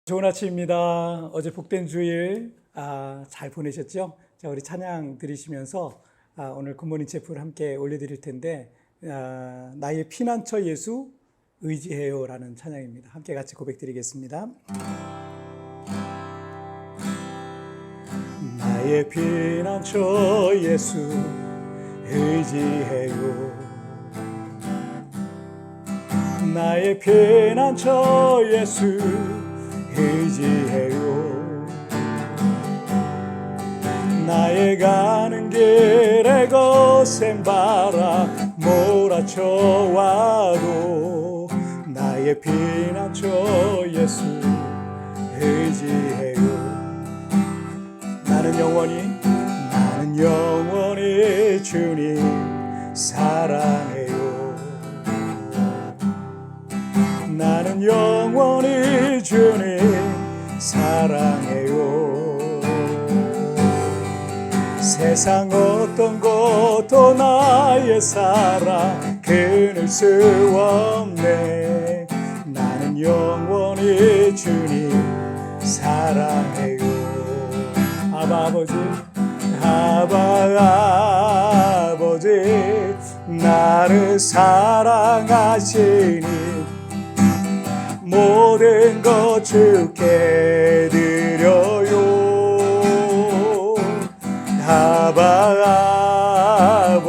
좋은 아침입니다. 어제 복된 주일 잘 보내셨죠? 자, 우리 찬양 들으시면서 오늘 굿모닝 체프를 함께 올려드릴 텐데 나의 피난처 예수 의지해요라는 찬양입니다. 함께 같이 고백드리겠습니다. 나의 피난처 예수 의지해요. 나의 피난처 예수 의지해요. 나의 가는 길에 거센 바람 몰아쳐와도 나의 피난처 예수 의지해요. 나는 영원히 주님 사랑해요. 나는 영원히 주님 사랑해요. 세상 어떤 것도 나의 사랑 끊을 수 없네. 나는 영원히 주님 사랑해요. 아버지 나를 사랑하시니 모든 것 주께 드려요.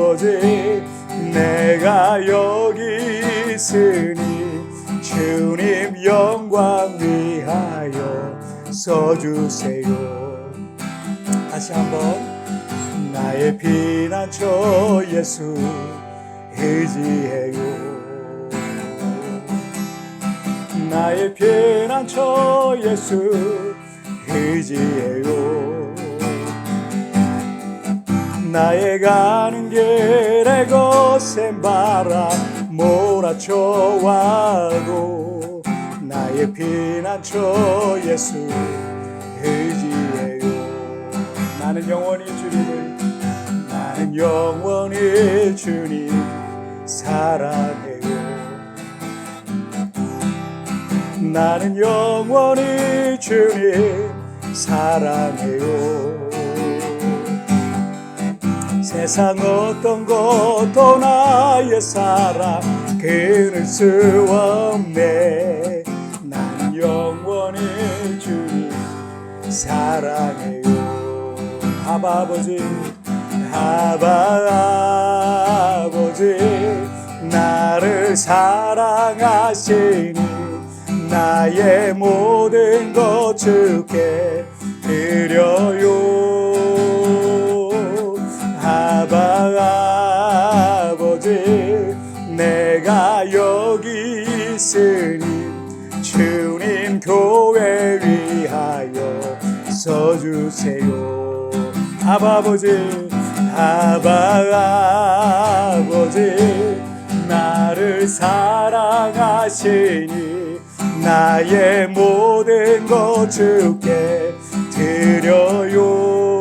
아버지 내가 여기 있으니 주님 영광 위하여 써주세요. 다시 한번 나의 피난처 예수 의지해요. 나의 피난처 예수 의지해요. 나의 가는 길에 거센 바람 몰아쳐와도 나의 피난처 예수 의지해요. 나는 영원히 주님 사랑해요. 나는 영원히 주님 사랑해요. 세상 어떤 것도 나의 사랑 끊을 수 없네. 나는 영원히 주님 사랑해요. 아버지 나를 사랑하시니 나의 모든 것 주께 드려요. 아버지 내가 여기 있으니 주님 교회 위하여 써주세요. 아버지 나를 사랑하시니 나의 모든 것 주께 드려요.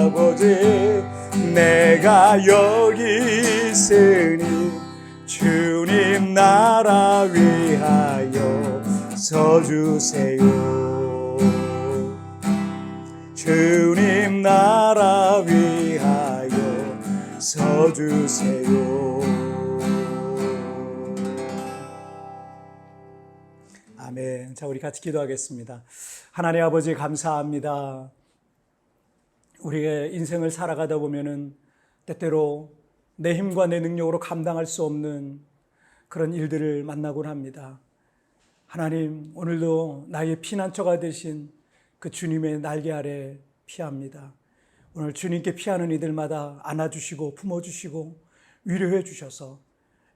아버지 내가 여기 있으니 주님 나라 위하여 써주세요. 주님 나라 위하여 써주세요. 아멘. 자, 우리 같이 기도하겠습니다. 하나님 아버지 감사합니다. 우리의 인생을 살아가다 보면은 때때로 내 힘과 내 능력으로 감당할 수 없는 그런 일들을 만나곤 합니다. 하나님, 오늘도 나의 피난처가 되신 그 주님의 날개 아래 피합니다. 오늘 주님께 피하는 이들마다 안아주시고 품어주시고 위로해 주셔서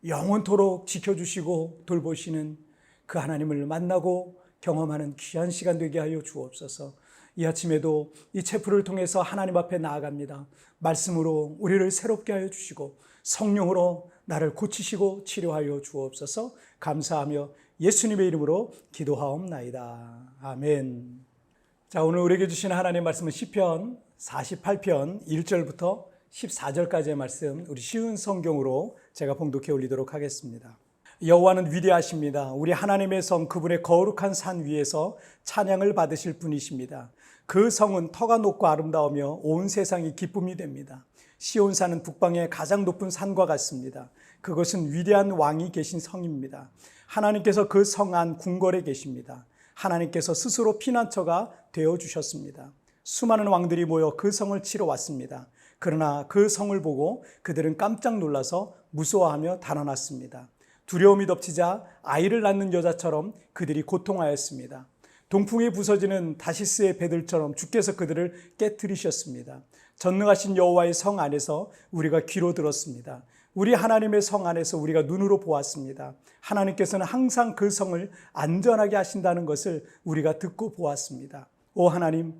영원토록 지켜주시고 돌보시는 그 하나님을 만나고 경험하는 귀한 시간 되게 하여 주옵소서. 이 아침에도 이 체프를 통해서 하나님 앞에 나아갑니다. 말씀으로 우리를 새롭게 하여 주시고 성령으로 나를 고치시고 치료하여 주옵소서. 감사하며 예수님의 이름으로 기도하옵나이다. 아멘. 자, 오늘 우리에게 주신 하나님의 말씀은 시편 48편 1절부터 14절까지의 말씀, 우리 쉬운 성경으로 제가 봉독해 올리도록 하겠습니다. 여호와는 위대하십니다. 우리 하나님의 성, 그분의 거룩한 산 위에서 찬양을 받으실 분이십니다. 그 성은 터가 높고 아름다우며 온 세상이 기쁨이 됩니다. 시온산은 북방의 가장 높은 산과 같습니다. 그것은 위대한 왕이 계신 성입니다. 하나님께서 그 성 안 궁궐에 계십니다. 하나님께서 스스로 피난처가 되어주셨습니다. 수많은 왕들이 모여 그 성을 치러 왔습니다. 그러나 그 성을 보고 그들은 깜짝 놀라서 무서워하며 달아났습니다. 두려움이 덮치자 아이를 낳는 여자처럼 그들이 고통하였습니다. 동풍이 부서지는 다시스의 배들처럼 주께서 그들을 깨뜨리셨습니다. 전능하신 여호와의 성 안에서 우리가 귀로 들었습니다. 우리 하나님의 성 안에서 우리가 눈으로 보았습니다. 하나님께서는 항상 그 성을 안전하게 하신다는 것을 우리가 듣고 보았습니다. 오 하나님,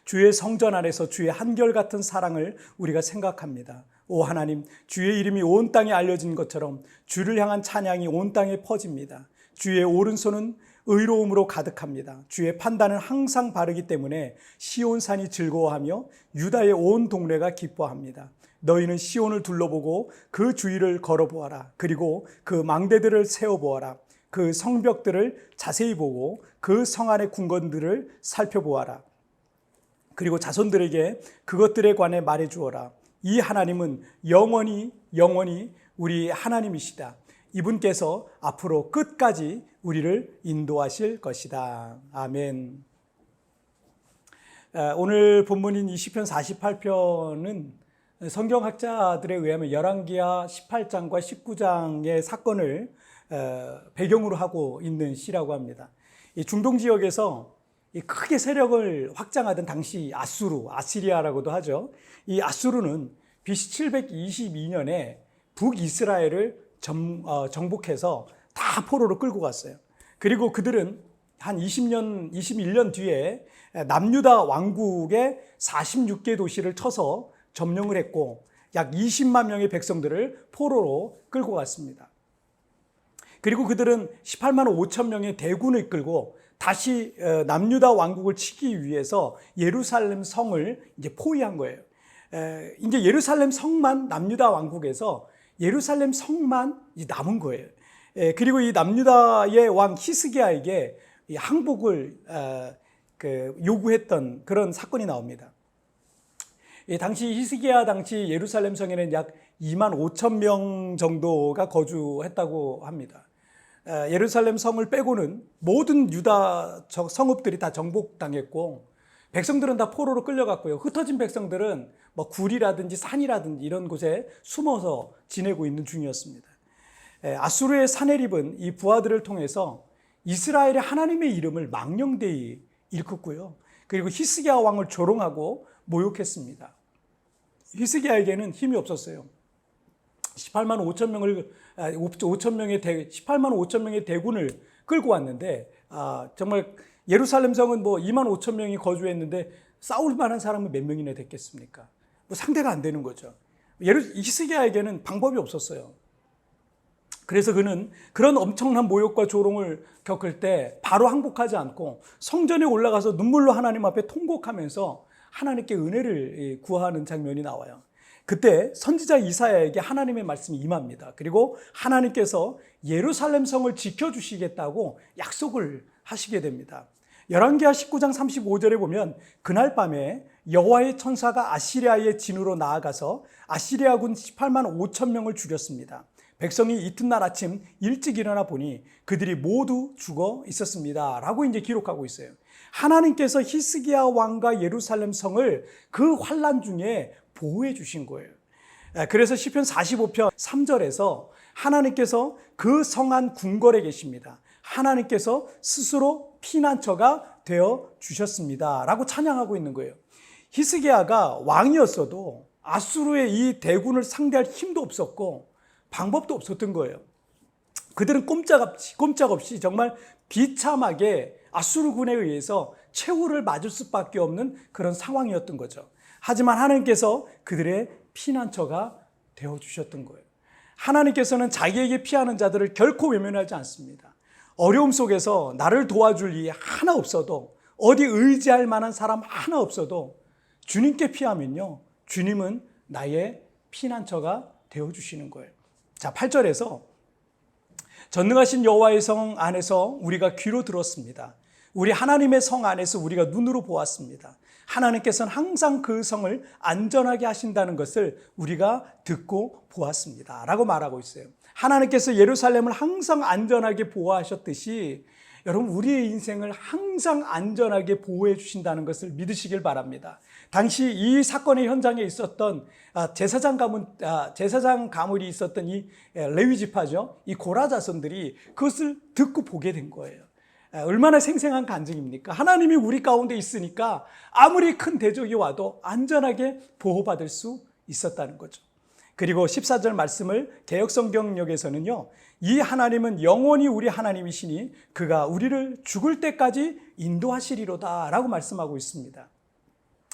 주의 성전 안에서 주의 한결같은 사랑을 우리가 생각합니다. 오 하나님, 주의 이름이 온 땅에 알려진 것처럼 주를 향한 찬양이 온 땅에 퍼집니다. 주의 오른손은 의로움으로 가득합니다. 주의 판단은 항상 바르기 때문에 시온산이 즐거워하며 유다의 온 동네가 기뻐합니다. 너희는 시온을 둘러보고 그 주위를 걸어보아라. 그리고 그 망대들을 세워보아라. 그 성벽들을 자세히 보고 그 성 안의 궁궐들을 살펴보아라. 그리고 자손들에게 그것들에 관해 말해주어라. 이 하나님은 영원히 우리 하나님이시다. 이분께서 앞으로 끝까지 우리를 인도하실 것이다. 아멘. 오늘 본문인 이 시편 48편은 성경학자들에 의하면 열왕기하 18장과 19장의 사건을 배경으로 하고 있는 시라고 합니다. 이 중동 지역에서 크게 세력을 확장하던 당시 아시리아라고도 하죠. 이 아수르는 BC 722년에 북이스라엘을 정복해서 다 포로로 끌고 갔어요. 그리고 그들은 한 21년 뒤에 남유다 왕국의 46개 도시를 쳐서 점령을 했고 약 20만 명의 백성들을 포로로 끌고 갔습니다. 그리고 그들은 18만 5천 명의 대군을 이끌고 다시 남유다 왕국을 치기 위해서 예루살렘 성을 이제 포위한 거예요. 이제 예루살렘 성만 남유다 왕국에서 예루살렘 성만 남은 거예요. 그리고 이 남유다의 왕 히스기야에게 항복을 요구했던 그런 사건이 나옵니다. 당시 히스기야 당시 예루살렘 성에는 약 2만 5천 명 정도가 거주했다고 합니다. 예루살렘 성을 빼고는 모든 유다 성읍들이 다 정복당했고 백성들은 다 포로로 끌려갔고요. 흩어진 백성들은 뭐 굴이라든지 산이라든지 이런 곳에 숨어서 지내고 있는 중이었습니다. 아수르의 사네립은 이 부하들을 통해서 이스라엘의 하나님의 이름을 망령되이 일컫고요. 그리고 히스기야 왕을 조롱하고 모욕했습니다. 히스기야에게는 힘이 없었어요. 18만 5천 명의 대군을 끌고 왔는데 정말 예루살렘 성은 뭐 2만 5천 명이 거주했는데 싸울 만한 사람은 몇 명이나 됐겠습니까? 뭐 상대가 안 되는 거죠. 히스기야에게는 방법이 없었어요. 그래서 그는 그런 엄청난 모욕과 조롱을 겪을 때 바로 항복하지 않고 성전에 올라가서 눈물로 하나님 앞에 통곡하면서 하나님께 은혜를 구하는 장면이 나와요. 그때 선지자 이사야에게 하나님의 말씀이 임합니다. 그리고 하나님께서 예루살렘 성을 지켜주시겠다고 약속을 하시게 됩니다. 열왕기하 19장 35절에 보면 그날 밤에 여호와의 천사가 아시리아의 진으로 나아가서 아시리아군 18만 5천 명을 죽였습니다. 백성이 이튿날 아침 일찍 일어나 보니 그들이 모두 죽어 있었습니다. 라고 이제 기록하고 있어요. 하나님께서 히스기야 왕과 예루살렘 성을 그 환난 중에 보호해 주신 거예요. 그래서 시편 45편 3절에서 하나님께서 그 성안 궁궐에 계십니다. 하나님께서 스스로 피난처가 되어 주셨습니다. 라고 찬양하고 있는 거예요. 히스기야가 왕이었어도 아수르의 이 대군을 상대할 힘도 없었고 방법도 없었던 거예요. 그들은 꼼짝없이 정말 비참하게 아수르군에 의해서 최후를 맞을 수밖에 없는 그런 상황이었던 거죠. 하지만 하나님께서 그들의 피난처가 되어주셨던 거예요. 하나님께서는 자기에게 피하는 자들을 결코 외면하지 않습니다. 어려움 속에서 나를 도와줄 이 하나 없어도, 어디 의지할 만한 사람 하나 없어도 주님께 피하면요, 주님은 나의 피난처가 되어주시는 거예요. 자, 8절에서 전능하신 여호와의 성 안에서 우리가 귀로 들었습니다. 우리 하나님의 성 안에서 우리가 눈으로 보았습니다. 하나님께서는 항상 그 성을 안전하게 하신다는 것을 우리가 듣고 보았습니다 라고 말하고 있어요. 하나님께서 예루살렘을 항상 안전하게 보호하셨듯이 여러분 우리의 인생을 항상 안전하게 보호해 주신다는 것을 믿으시길 바랍니다. 당시 이 사건의 현장에 있었던 제사장 가문이 있었던 이 레위 지파죠. 이 고라 자손들이 그것을 듣고 보게 된 거예요. 얼마나 생생한 간증입니까? 하나님이 우리 가운데 있으니까 아무리 큰 대적이 와도 안전하게 보호받을 수 있었다는 거죠. 그리고 14절 말씀을 개역성경역에서는요, 이 하나님은 영원히 우리 하나님이시니 그가 우리를 죽을 때까지 인도하시리로다 라고 말씀하고 있습니다.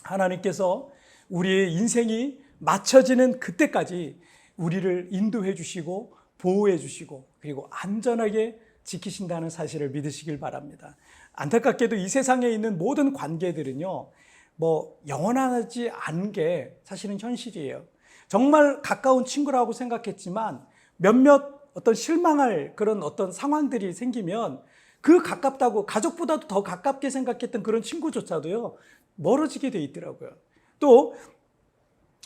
하나님께서 우리의 인생이 맞춰지는 그때까지 우리를 인도해 주시고 보호해 주시고 그리고 안전하게 지키신다는 사실을 믿으시길 바랍니다. 안타깝게도 이 세상에 있는 모든 관계들은요, 영원하지 않은 게 사실은 현실이에요. 정말 가까운 친구라고 생각했지만 몇몇 어떤 실망할 그런 어떤 상황들이 생기면 그 가깝다고 가족보다도 더 가깝게 생각했던 그런 친구조차도요, 멀어지게 돼 있더라고요. 또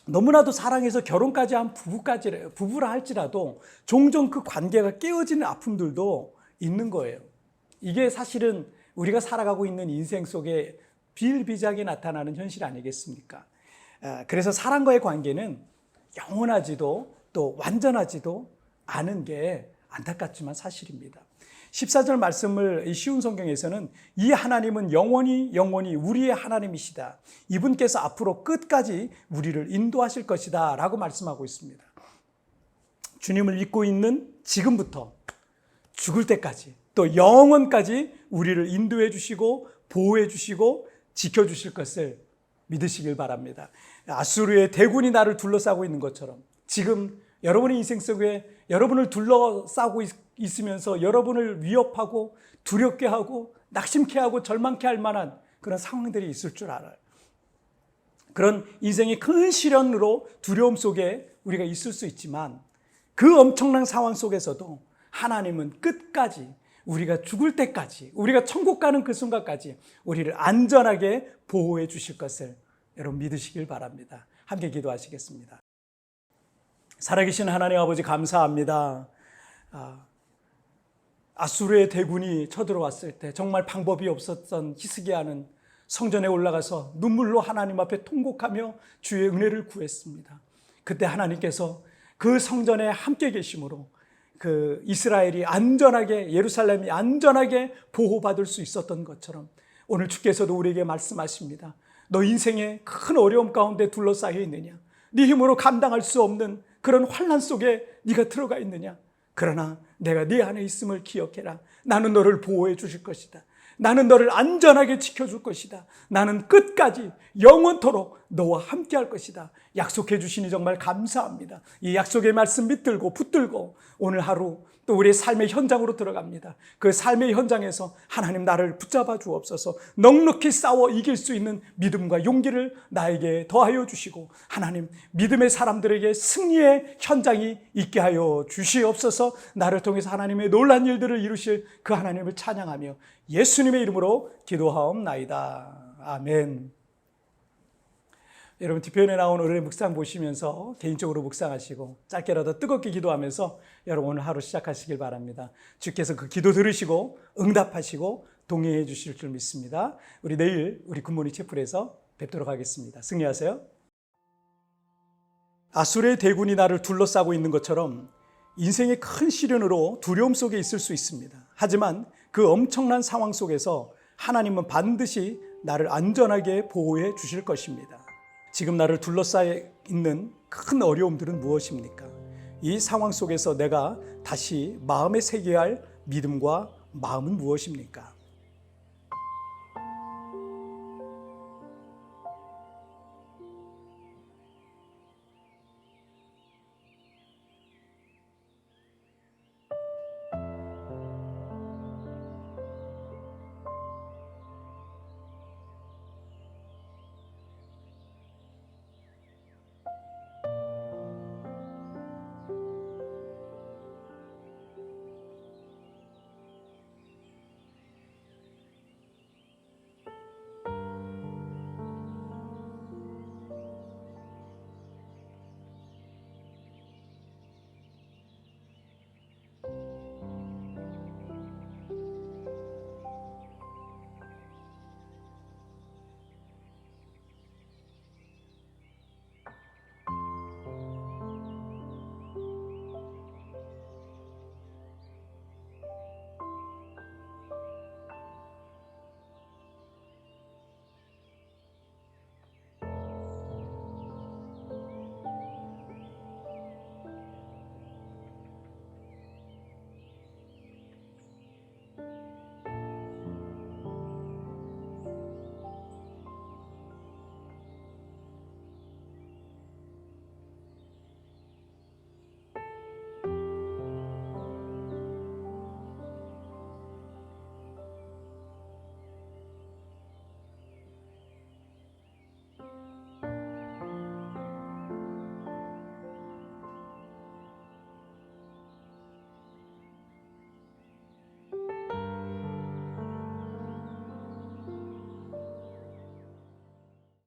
너무나도 사랑해서 결혼까지 한 부부라 할지라도 종종 그 관계가 깨어지는 아픔들도 있는 거예요. 이게 사실은 우리가 살아가고 있는 인생 속에 비일비재하게 나타나는 현실 아니겠습니까? 그래서 사람과의 관계는 영원하지도 또 완전하지도 않은 게 안타깝지만 사실입니다. 14절 말씀을 쉬운 성경에서는 이 하나님은 영원히 우리의 하나님이시다. 이분께서 앞으로 끝까지 우리를 인도하실 것이다 라고 말씀하고 있습니다. 주님을 믿고 있는 지금부터 죽을 때까지 또 영원까지 우리를 인도해 주시고 보호해 주시고 지켜주실 것을 믿으시길 바랍니다. 아수르의 대군이 나를 둘러싸고 있는 것처럼 지금 여러분의 인생 속에 여러분을 둘러싸고 있으면서 여러분을 위협하고 두렵게 하고 낙심케 하고 절망케 할 만한 그런 상황들이 있을 줄 알아요. 그런 인생의 큰 시련으로 두려움 속에 우리가 있을 수 있지만 그 엄청난 상황 속에서도 하나님은 끝까지 우리가 죽을 때까지 우리가 천국 가는 그 순간까지 우리를 안전하게 보호해 주실 것을 여러분 믿으시길 바랍니다. 함께 기도하시겠습니다. 살아계신 하나님 아버지 감사합니다. 아수르의 대군이 쳐들어왔을 때 정말 방법이 없었던 히스기야는 성전에 올라가서 눈물로 하나님 앞에 통곡하며 주의 은혜를 구했습니다. 그때 하나님께서 그 성전에 함께 계심으로 그 이스라엘이 안전하게 예루살렘이 안전하게 보호받을 수 있었던 것처럼 오늘 주께서도 우리에게 말씀하십니다. 너 인생의 큰 어려움 가운데 둘러싸여 있느냐? 네 힘으로 감당할 수 없는 그런 환난 속에 네가 들어가 있느냐? 그러나 내가 네 안에 있음을 기억해라. 나는 너를 보호해 주실 것이다. 나는 너를 안전하게 지켜줄 것이다. 나는 끝까지 영원토록 너와 함께 할 것이다. 약속해 주시니 정말 감사합니다. 이 약속의 말씀 믿들고 붙들고 오늘 하루 또 우리의 삶의 현장으로 들어갑니다. 그 삶의 현장에서 하나님 나를 붙잡아 주옵소서. 넉넉히 싸워 이길 수 있는 믿음과 용기를 나에게 더하여 주시고 하나님 믿음의 사람들에게 승리의 현장이 있게 하여 주시옵소서. 나를 통해서 하나님의 놀라운 일들을 이루실 그 하나님을 찬양하며 예수님의 이름으로 기도하옵나이다. 아멘. 여러분 뒤편에 나온 오늘의 묵상 보시면서 개인적으로 묵상하시고 짧게라도 뜨겁게 기도하면서 여러분 오늘 하루 시작하시길 바랍니다. 주께서 그 기도 들으시고 응답하시고 동행해 주실 줄 믿습니다. 우리 내일 우리 굿모닝 채플에서 뵙도록 하겠습니다. 승리하세요. 아수르의 대군이 나를 둘러싸고 있는 것처럼 인생의 큰 시련으로 두려움 속에 있을 수 있습니다. 하지만 그 엄청난 상황 속에서 하나님은 반드시 나를 안전하게 보호해 주실 것입니다. 지금 나를 둘러싸여 있는 큰 어려움들은 무엇입니까? 이 상황 속에서 내가 다시 마음에 새겨야 할 믿음과 마음은 무엇입니까?